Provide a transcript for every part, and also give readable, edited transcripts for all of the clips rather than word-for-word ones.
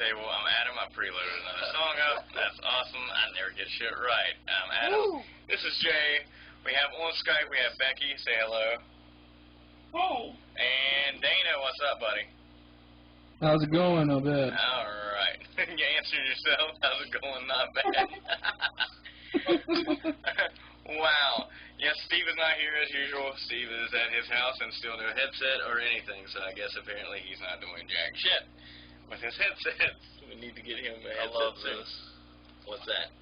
Table. I'm Adam. I preloaded another song up. That's awesome. I never get shit right. I'm Adam. Woo. This is Jay. We have on Skype, we have Becky. Say hello. Hey. And Dana, what's up, buddy? How's it going? I bet. All right. You answered yourself. How's it going? Not bad. Wow. Yes, Steve is not here as usual. Steve is at his house and still no headset or anything, so I guess apparently he's not doing jack shit with his headsets. We need to get him a headset. I love this. What's that?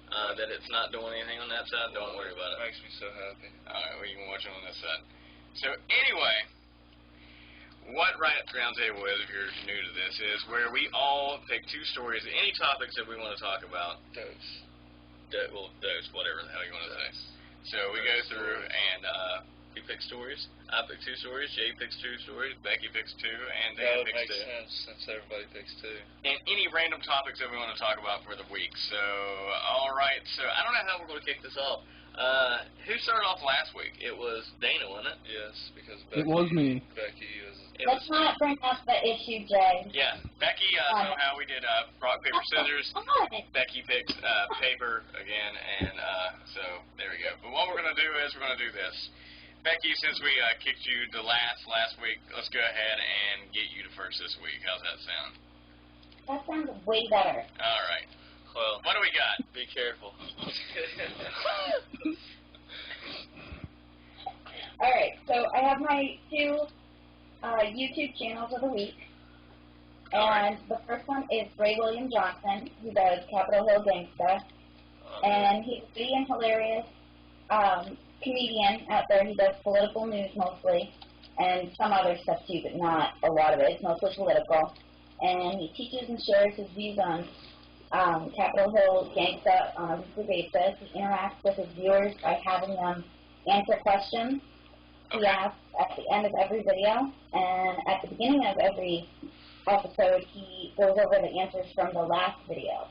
That it's not doing anything on that side? Don't worry about it. Makes me so happy. Alright, well, you can watch it on this side. So, anyway, what Riot Round Table is, if you're new to this, is where we all pick two stories, any topics that we want to talk about. Those, whatever the hell you want to say. So, we go through and we pick stories. I pick two stories, Jay picks two stories, Becky picks two, and Dan picks two. That makes sense, since everybody picks two. And any random topics that we want to talk about for the week. So, alright, so I don't know how we're going to kick this off. Who started off last week? It was Dana, wasn't it? Yes, because Becky, it was me. Becky was... Let's not bring up the issue, Jay. Yeah, Becky, somehow we did rock, paper, scissors. Becky picked paper again, and so there we go. But what we're going to do is we're going to do this. Becky, since we kicked you to last week, let's go ahead and get you to first this week. How's that sound? That sounds way better. All right. Well, what do we got? Be careful. All right, so I have my two YouTube channels of the week. And the first one is Ray William Johnson, who does Capitol Hill Gangsta. And he's a pretty and hilarious comedian out there. He does political news mostly, and some other stuff too, but not a lot of it. It's mostly political. And he teaches and shares his views on Capitol Hill Gangsta on a weekly basis. He interacts with his viewers by having them answer questions he asks at the end of every video. And at the beginning of every episode, he goes over the answers from the last video.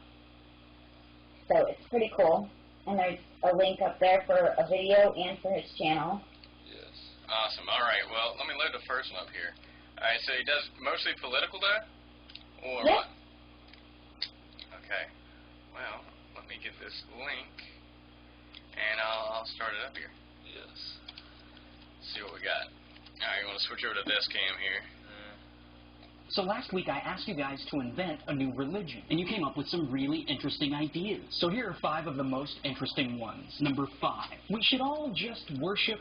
So it's pretty cool. And there's a link up there for a video and for his channel. Yes. Awesome. All right. Well, let me load the first one up here. All right. So he does mostly political, though? Or yeah. What? Okay. Well, let me get this link, and I'll start it up here. Yes. See what we got. All right. You want to switch over to this cam here? So last week I asked you guys to invent a new religion, and you came up with some really interesting ideas. So here are 5 of the most interesting ones. Number 5, we should all just worship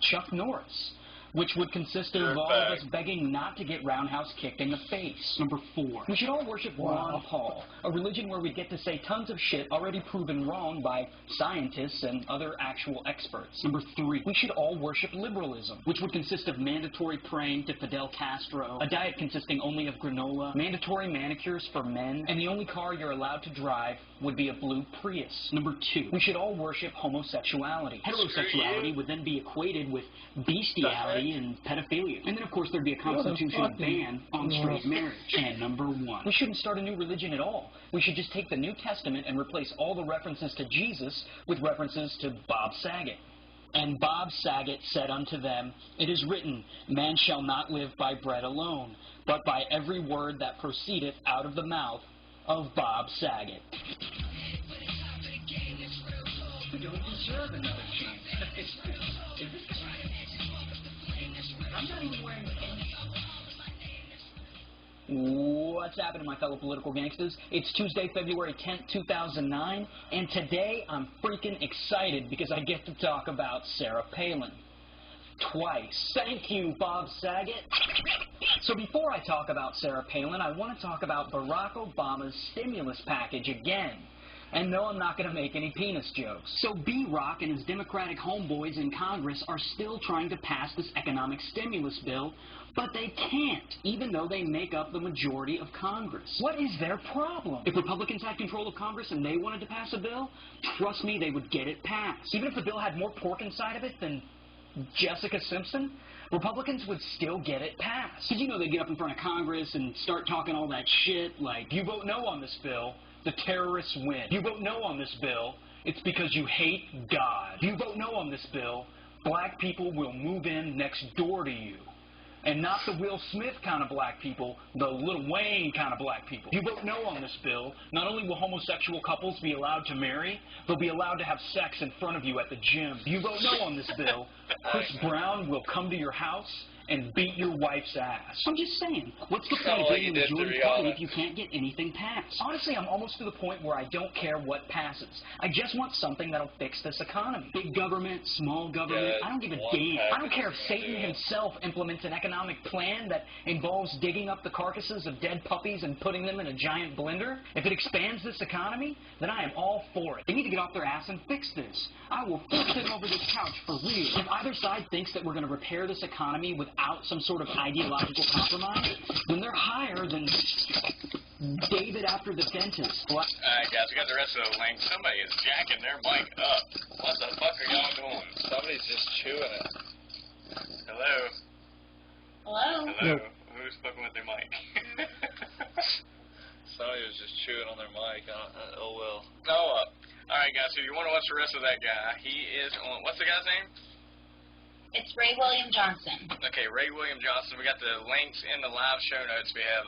Chuck Norris, which would consist of all of us begging not to get roundhouse kicked in the face. Number 4, we should all worship Ron Paul, a religion where we get to say tons of shit already proven wrong by scientists and other actual experts. Number 3, we should all worship liberalism, which would consist of mandatory praying to Fidel Castro, a diet consisting only of granola, mandatory manicures for men, and the only car you're allowed to drive would be a blue Prius. Number 2, we should all worship homosexuality. Heterosexuality would then be equated with bestiality and pedophilia. And then, of course, there'd be a constitutional ban on straight marriage. And number 1, we shouldn't start a new religion at all. We should just take the New Testament and replace all the references to Jesus with references to Bob Saget. And Bob Saget said unto them, it is written, man shall not live by bread alone, but by every word that proceedeth out of the mouth of Bob Saget. You don't deserve another chance. I'm not even wearing any. What's happening, my fellow political gangsters? It's Tuesday, February 10th, 2009, and today I'm freaking excited because I get to talk about Sarah Palin. Twice. Thank you, Bob Saget. So before I talk about Sarah Palin, I want to talk about Barack Obama's stimulus package again. And no, I'm not going to make any penis jokes. So B-Rock and his Democratic homeboys in Congress are still trying to pass this economic stimulus bill, but they can't, even though they make up the majority of Congress. What is their problem? If Republicans had control of Congress and they wanted to pass a bill, trust me, they would get it passed. Even if the bill had more pork inside of it than Jessica Simpson, Republicans would still get it passed. Because, you know, they get up in front of Congress and start talking all that shit like, you vote no on this bill, the terrorists win. You vote no on this bill, it's because you hate God. You vote no on this bill, black people will move in next door to you. And not the Will Smith kind of black people, the Lil Wayne kind of black people. If you vote no on this bill, not only will homosexual couples be allowed to marry, they'll be allowed to have sex in front of you at the gym. If you vote no on this bill, Chris Brown will come to your house and beat your wife's ass. I'm just saying, what's the point of being a majority party if you can't get anything passed? Honestly, I'm almost to the point where I don't care what passes. I just want something that'll fix this economy. Big government, small government, I don't give a damn. I don't care if Satan himself implements an economic plan that involves digging up the carcasses of dead puppies and putting them in a giant blender. If it expands this economy, then I am all for it. They need to get off their ass and fix this. I will fix it over this couch for real. If either side thinks that we're going to repair this economy without some sort of ideological compromise, then they're higher than David after the dentist. Alright, guys, we got the rest of the link. Somebody is jacking their mic up. What the fuck are y'all doing? Somebody's just chewing it. Hello? Hello? Hello? Who's fucking with their mic? Somebody was just chewing on their mic. Oh, well. Alright, guys, so if you want to watch the rest of that guy, he is on, what's the guy's name? It's Ray William Johnson. Okay, Ray William Johnson. We got the links in the live show notes. We have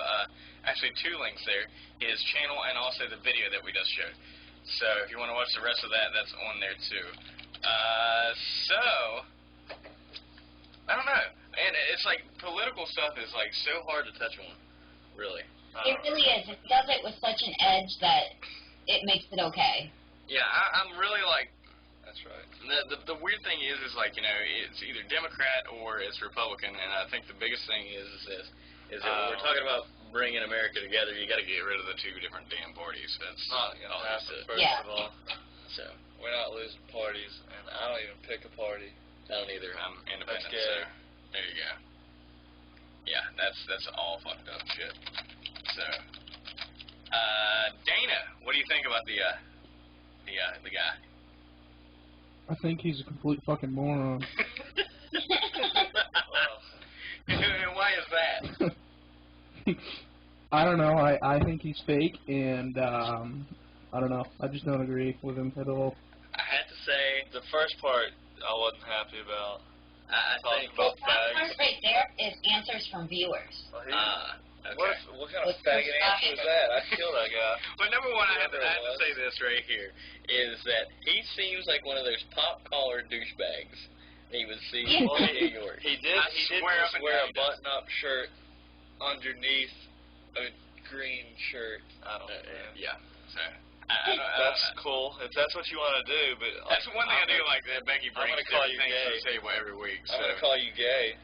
actually 2 links there, his channel and also the video that we just showed. So if you want to watch the rest of that, that's on there too. So, I don't know. And it's like political stuff is like so hard to touch on, really. It really is. It does it with such an edge that it makes it okay. Yeah, I'm really like, That's right. the weird thing is like, you know, it's either Democrat or it's Republican, and I think the biggest thing is this, is that when we're talking about bringing America together, you got to get rid of the 2 different damn parties. That's Not going to happen, first Yeah. of all. So, We're not losing parties, and I don't even pick a party. I don't either. I'm independent, That's gay. so there you go. Yeah, that's all fucked up shit. So, Dana, what do you think about the guy? I think he's a complete fucking moron. And why is that? I don't know. I think he's fake, and I don't know. I just don't agree with him at all. I had to say, The first part I wasn't happy about. I think. Talking about That part fags. right there is answers from viewers. Well, Okay. what kind of faggot answer is that? I'd kill that guy. Well, number one, I have Whoever it to was. say this right here, is that he seems like one of those pop-collar douchebags that you would see in New York. He did just wear a button-up shirt underneath a green shirt. I don't know. Yeah. So, I don't That's know. cool. If that's what you want to do, but That's one thing I do like that Becky I'm brings gonna call you different things to gay. the table every week. So. I'm gonna call you gay.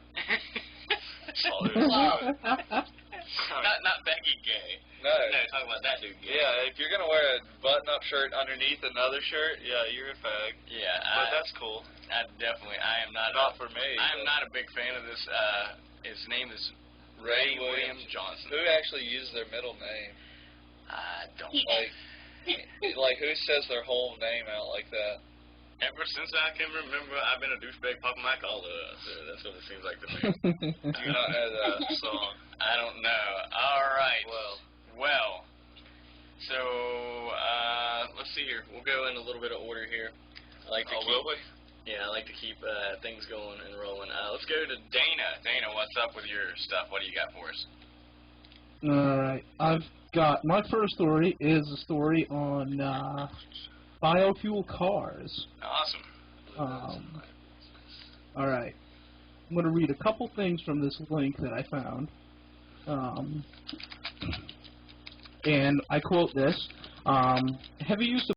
That's all there is to it. not Becky gay. No. No, talking about that dude gay. Yeah, if you're gonna wear a button-up shirt underneath another shirt, yeah, you're a fag. Yeah, But that's cool. I am not. Not for me. I am but not a big fan of this. His name is Ray William Johnson. Who actually uses their middle name? I don't. Like who says their whole name out like that? Ever since I can remember, I've been a douchebag popping my collar. So that's what it seems like to me. Do you not know that song? I don't know. All right. Well, So let's see here. We'll go in a little bit of order here. I like to keep. will we? Yeah, I like to keep things going and rolling. Let's go to Dana. Dana, what's up with your stuff? What do you got for us? All right. I've got my first story is a story on biofuel cars. Awesome. All right. I'm going to read a couple things from this link that I found. And I quote this. Heavy use of